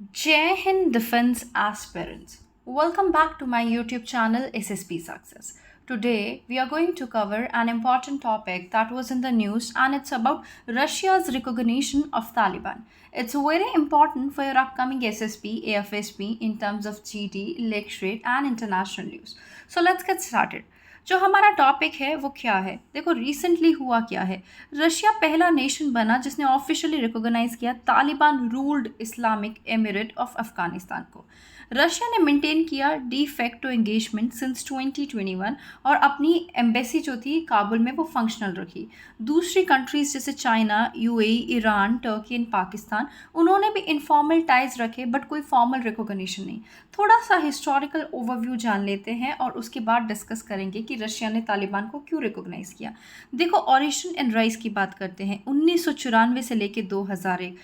Jai Hind Defense Aspirants. Welcome back to my YouTube channel SSP Success. Today we are going to cover an important topic that was in the news and it's about Russia's recognition of Taliban. It's very important for your upcoming SSP, AFSP in terms of GD, lecturate and international news. So let's get started. जो हमारा topic है वो क्या है? देखो recently हुआ क्या है। रशिया पहला नेशन बना जिसने ऑफिशियली रिकॉग्नाइज किया Taliban ruled Islamic emirate of Afghanistan को। रशिया ने मेंटेन किया डी फैक्टो एंगेजमेंट सिंस 2021 और अपनी एम्बेसी जो थी काबुल में वो फंक्शनल रखी। दूसरी कंट्रीज जैसे China, UAE, Iran, Turkey and Pakistan उन्होंने भी इनफॉर्मल टाइज रखे बट कोई फॉर्मल रिकॉग्निशन नहीं। थोड़ा सा हिस्टोरिकल ओवरव्यू जान लेते हैं और उसके बाद डिस्कस करेंगे कि रशिया ने तालिबान को क्यों रिकॉग्नाइज किया। देखो ऑरिजिन एंड राइज की बात करते हैं। 1994 से लेके 2001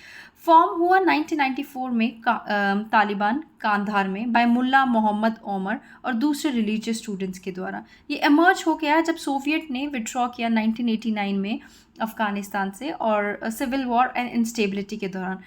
फॉर्म हुआ 1994 में तालिबान कांधार में बाय मुल्ला मोहम्मद ओमर और दूसरे रिलीजियस स्टूडेंट्स के द्वारा। ये एमर्ज हो गया जब सोवियत ने विड्रॉ किया 1989 में अफगानिस्तान से और सिविल वॉर एंड इंस्टेबिलिटी के दौरान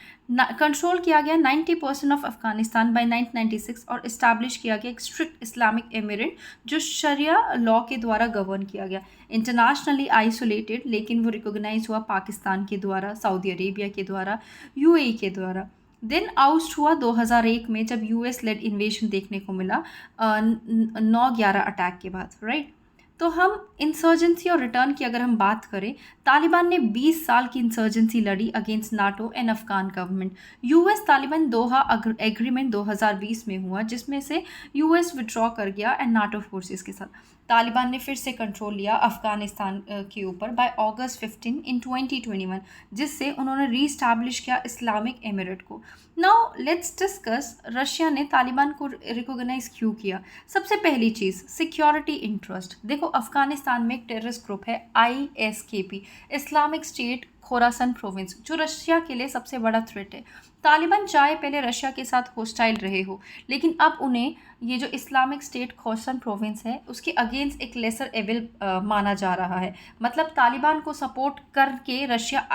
कंट्रोल किया गया 90% ऑफ अफगानिस्तान बाय 1996 और इस्टेब्लिश किया गया एक स्ट्रिक्ट इस्लामिक एमिरेट जो शरिया लॉ के द्वारा गवर्न किया गया। इंटरनेशनली आइसोलेटेड लेकिन वो रिकॉग्नाइज हुआ पाकिस्तान के द्वारा, सऊदी अरेबिया के द्वारा, यूएई के द्वारा। देन आउस्ट हुआ 2001 में जब यूएस लेड इन्वेशन देखने को मिला 9/11 अटैक के बाद, राइट। तो हम इंसर्जेंसी और रिटर्न की अगर हम बात करें, तालिबान ने 20 साल की इंसर्जेंसी लड़ी against NATO and Afghan government. US Taliban Doha agreement 2020 में हुआ जिसमें से यूएस विड्रॉ कर गया एंड नाटो फोर्सेस के साथ। तालिबान ने फिर से कंट्रोल लिया अफगानिस्तान के ऊपर बाय अगस्त 15 इन 2021 जिससे उन्होंने रीस्टैब्लिश किया इस्लामिक एमिरेट को। नाउ लेट्स डिस्कस रशिया ने तालिबान को रिकॉग्नाइज क्यों किया। सबसे पहली चीज़ सिक्योरिटी इंटरेस्ट। देखो अफगानिस्तान में एक टेररिस्ट ग्रुप है ISKP, Islamic state Khorasan province, जो रशिया के लिए सबसे बड़ा थ्रेट है। तालिबान चाहे पहले रशिया के साथ होस्टाइल रहे हो लेकिन अब उन्हें ये जो इस्लामिक स्टेट खोरासन प्रोविंस है उसके अगेंस्ट एक लेसर एविल माना जा रहा है। मतलब तालिबान को सपोर्ट करके रशिया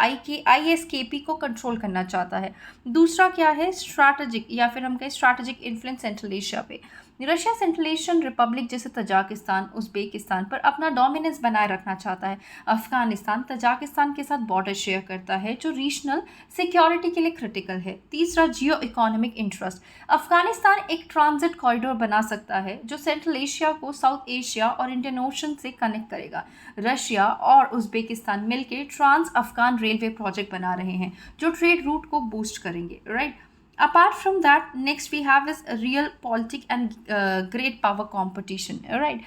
ISKP को कंट्रोल करना चाहता है। दूसरा क्या है, स्ट्रैटेजिक या फिर हम कहें स्ट्रैटेजिक इन्फ्लुएंस सेंट्रल एशिया पे। रशिया सेंट्रल एशियन रिपब्लिक जैसे तजाकिस्तान, उज़्बेकिस्तान पर अपना डोमिनेंस बनाए रखना चाहता है। अफगानिस्तान तजाकिस्तान के साथ बॉर्डर शेयर करता है जो रीजनल सिक्योरिटी के लिए क्रिटिकल है। तीसरा जियो इकोनॉमिक इंटरेस्ट। अफगानिस्तान एक ट्रांजिट कॉरिडोर बना सकता है जो सेंट्रल एशिया को साउथ एशिया और इंडियन ओशन से कनेक्ट करेगा। रशिया और उज़्बेकिस्तान मिलकर ट्रांस अफगान रेलवे प्रोजेक्ट बना रहे हैं जो ट्रेड रूट को बूस्ट करेंगे, right. Apart from that, next we have is real politics and great power competition, right?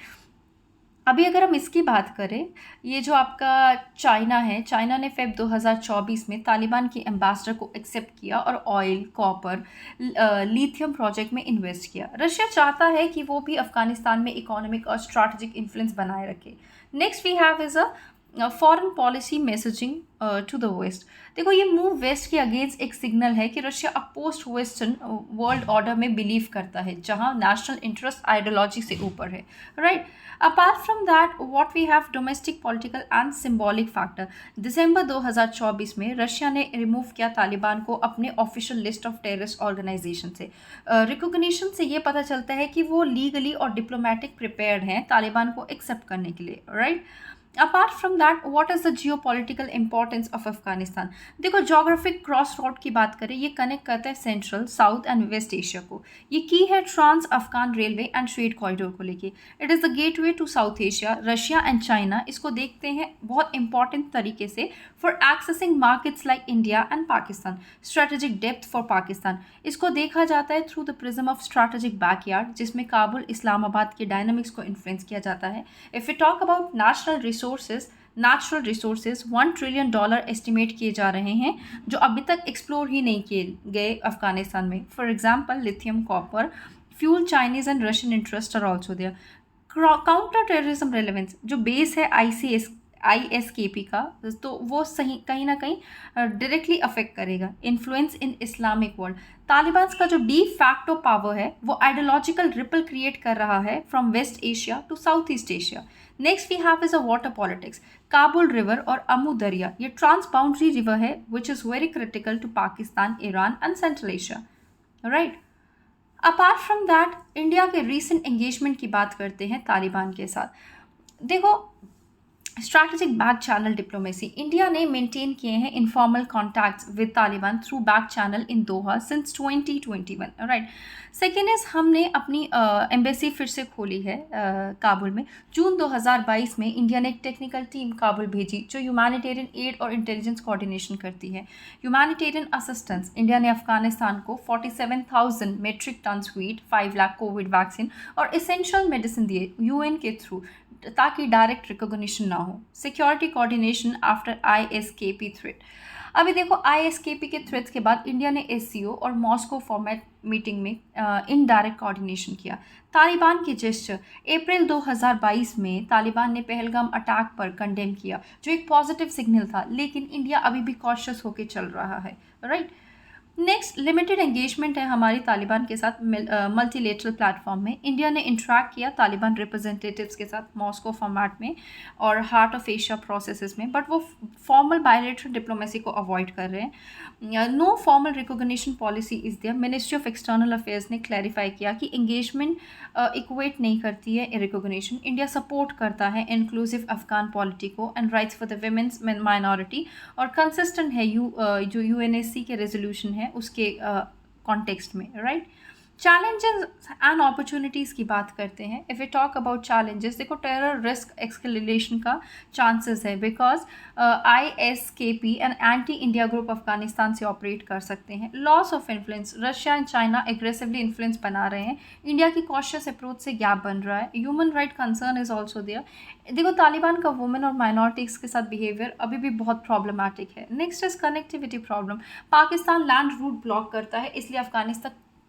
अभी अगर हम इसकी बात करें, ये जो आपका चाइना है, चाइना ने फेब 2024 में तालिबान की एम्बेसडर को एक्सेप्ट किया और ऑयल, कॉपर, लिथियम प्रोजेक्ट में इन्वेस्ट किया। रशिया चाहता है कि वो भी अफगानिस्तान में इकोनॉमिक और स्ट्रैटेजिक इन्फ्लुएंस बनाए रखे। Next we have is foreign policy messaging to the west. देखो ये मूव वेस्ट के अगेंस्ट एक सिग्नल है कि रशिया अब पोस्ट वेस्टर्न वर्ल्ड ऑर्डर में बिलीव करता है जहां नेशनल इंटरेस्ट आइडियोलॉजी से ऊपर है, right. Apart from that what we have domestic political and symbolic factor. दिसंबर 2024 में रशिया ने रिमूव किया तालिबान को अपने official list of terrorist organization से। रिकॉग्निशन से ये पता चलता है कि वो लीगली और डिप्लोमेटिक प्रिपेयर्ड हैं तालिबान को एक्सेप्ट करने के लिए, right. Apart from that what is the Jio political importance of Afghanistan. देखो जोग्राफिक क्रॉस रोड की बात करें, ये कनेक्ट करता है central, south and west Asia को। ये की है trans Afghan railway and trade corridor को लेके। It is the gateway to south Asia. Russia and China इसको देखते हैं बहुत इंपॉर्टेंट तरीके से for accessing markets like India and Pakistan. Strategic depth for Pakistan इसको देखा जाता है through the prism of strategic backyard जिसमें काबुल, इस्लामाबाद के डायनामिक्स को इन्फ्लुएंस किया जाता है। If you talk about natural resources $1 trillion estimate किए जा रहे हैं जो अभी तक एक्सप्लोर ही नहीं किए गए अफगानिस्तान में। For example lithium, copper, fuel, Chinese and Russian interest are also there. Counter terrorism relevance जो बेस है ISKP का, तो वो सही कहीं ना कहीं डायरेक्टली अफेक्ट करेगा। Influence in Islamic world. Taliban का जो डी फैक्टो पावर है वो आइडियोलॉजिकल रिपल क्रिएट कर रहा है from West Asia to South East Asia. Next we have is a water politics. Kabul river और अमू दरिया ये ट्रांस बाउंड्री रिवर है which is very critical to Pakistan, Iran and central Asia. Right. Apart from that, India के recent engagement की बात करते हैं तालिबान के साथ। देखो, strategic back channel diplomacy, India ने मेंटेन किए हैं informal contacts with Taliban through back channel in Doha since 2021, right. Second is, हमने अपनी एम्बेसी फिर से खोली है काबुल में। जून 2022 में इंडिया ने एक टेक्निकल टीम काबुल भेजी जो ह्यूमैनिटेरियन एड और इंटेलिजेंस कोऑर्डिनेशन करती है। ह्यूमैनिटेरियन असिस्टेंस, इंडिया ने अफगानिस्तान को 47,000 metric ton wheat, 5 lakh covid vaccine और इसेंशियल मेडिसिन दिए यूएन के थ्रू, ताकि डायरेक्ट रिकॉग्निशन ना हो। Security coordination after ISKP threat. अभी देखो, ISKP के थ्रेट्स के बाद इंडिया ने SCO और मॉस्को फॉर्मेट मीटिंग में इनडायरेक्ट कोऑर्डिनेशन किया। तालिबान के जेस्चर, अप्रैल 2022 में तालिबान ने पहलगाम अटैक पर कंडेम किया, जो एक पॉजिटिव सिग्नल था, लेकिन इंडिया अभी भी कॉशियस होकर चल रहा है, राइट। नेक्स्ट, लिमिटेड एंगेजमेंट है हमारी तालिबान के साथ मल्टीलेटरल प्लेटफॉर्म में। इंडिया ने इंटरेक्ट किया तालिबान रिप्रेजेंटेटिव्स के साथ मॉस्को फॉर्मेट में और हार्ट ऑफ एशिया प्रोसेसेस में, बट वो फॉर्मल बायलेटरल डिप्लोमेसी को अवॉइड कर रहे हैं। No formal recognition policy is there. Ministry of external affairs ने क्लैरिफाई किया कि एंगेजमेंट इक्वेट नहीं करती है रिकॉग्निशन। इंडिया सपोर्ट करता है इंक्लूसिव अफगान पॉलिटी को and rights for the women's minority, और कंसिस्टेंट है जो UNSC के रेजोल्यूशन है उसके कॉन्टेक्स्ट में, राइट। चैलेंजेस एंड अपॉर्चुनिटीज़ की बात करते हैं। If you talk about challenges, देखो, टेरर रिस्क एक्सकेलेशन का चांसेस है, because ISKP and anti India group Afghanistan से ऑपरेट कर सकते हैं। Loss of influence, Russia and China aggressively influence बना रहे हैं। इंडिया की कॉशियस अप्रोच से गैप बन रहा है। Human right concern is also there. देखो, तालिबान का वुमेन और माइनॉरिटीज़ के साथ बिहेवियर अभी भी बहुत प्रॉब्लमैटिक है। Next is connectivity problem. Pakistan land route block करता है, इसलिए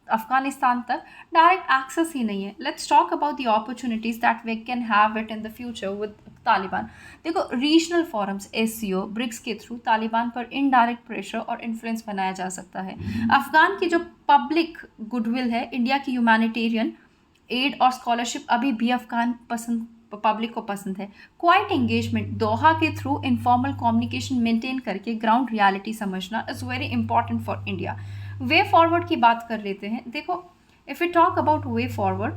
अफगानिस्तान तक डायरेक्ट एक्सेस ही नहीं है। Let's talk about the opportunities that we can have it in the future with Taliban. देखो, रीजनल फोरम्स SCO ब्रिक्स के थ्रू तालिबान पर इनडायरेक्ट प्रेशर और इन्फ्लुएंस बनाया जा सकता है। अफगान की जो पब्लिक गुडविल है, इंडिया की ह्यूमैनिटेरियन एड और स्कॉलरशिप अभी भी अफगान पब्लिक को पसंद है। क्वाइट एंगेजमेंट, दोहा के थ्रू इनफॉर्मल कम्युनिकेशन मेंटेन करके ग्राउंड रियलिटी समझना is very important for India. Way forward की बात कर लेते हैं। देखो, if you talk about way forward,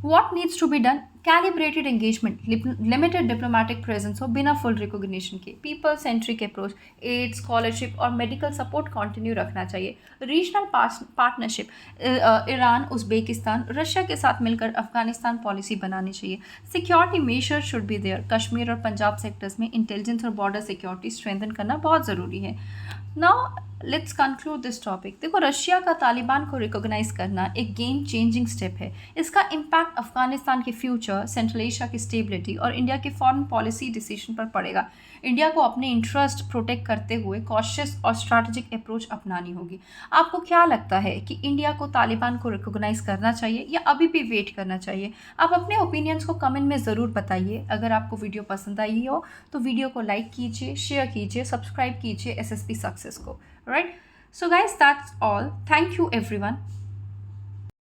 what needs to be done? Calibrated engagement, limited diplomatic presence हो बिना फुल रिकॉग्निशन के, people centric approach, aid, scholarship और मेडिकल सपोर्ट कंटिन्यू रखना चाहिए। Regional partnership, Iran, Uzbekistan, Russia के साथ मिलकर Afghanistan policy बनानी चाहिए। Security measure should be there. Kashmir और पंजाब सेक्टर्स में इंटेलिजेंस और बॉर्डर सिक्योरिटी स्ट्रेंथन करना बहुत ज़रूरी है। Now let's conclude this topic. देखो, रशिया का तालिबान को रिकॉग्नाइज करना एक गेम चेंजिंग स्टेप है। इसका इम्पैक्ट अफगानिस्तान के फ्यूचर, सेंट्रल एशिया की स्टेबिलिटी और इंडिया के फॉरेन पॉलिसी डिसीजन पर पड़ेगा। इंडिया को अपने इंटरेस्ट प्रोटेक्ट करते हुए कॉशियस और स्ट्रैटेजिक अप्रोच अपनानी होगी। आपको क्या लगता है कि इंडिया को तालिबान को रिकॉग्नाइज करना चाहिए या अभी भी वेट करना चाहिए? आप अपने ओपिनियंस को कमेंट में ज़रूर बताइए। अगर आपको वीडियो पसंद आई हो तो वीडियो को लाइक कीजिए, शेयर कीजिए, सब्सक्राइब कीजिए SSP सक्सेस को, right. So guys, that's all. Thank you everyone.